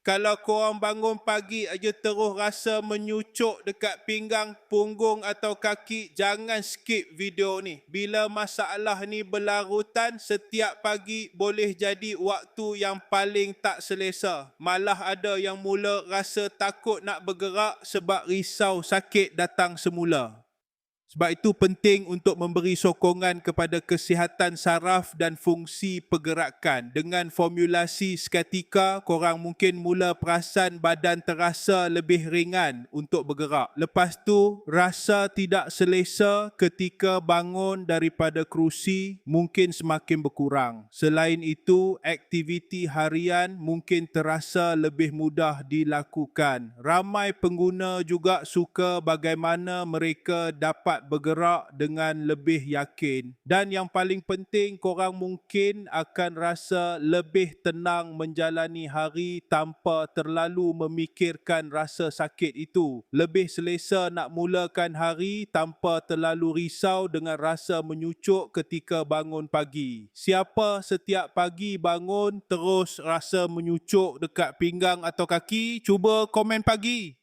Kalau korang bangun pagi aja terus rasa menyucuk dekat pinggang, punggung atau kaki, jangan skip video ni. Bila masalah ni berlarutan, setiap pagi boleh jadi waktu yang paling tak selesa. Malah ada yang mula rasa takut nak bergerak sebab risau sakit datang semula. Sebab itu penting untuk memberi sokongan kepada kesihatan saraf dan fungsi pergerakan. Dengan formulasi seketika, korang mungkin mula perasan badan terasa lebih ringan untuk bergerak. Lepas tu, rasa tidak selesa ketika bangun daripada kerusi mungkin semakin berkurang. Selain itu, aktiviti harian mungkin terasa lebih mudah dilakukan. Ramai pengguna juga suka bagaimana mereka dapat bergerak dengan lebih yakin. Dan yang paling penting, korang mungkin akan rasa lebih tenang menjalani hari tanpa terlalu memikirkan rasa sakit itu. Lebih selesa nak mulakan hari tanpa terlalu risau dengan rasa menyucuk ketika bangun pagi. Siapa setiap pagi bangun terus rasa menyucuk dekat pinggang atau kaki, cuba komen pagi.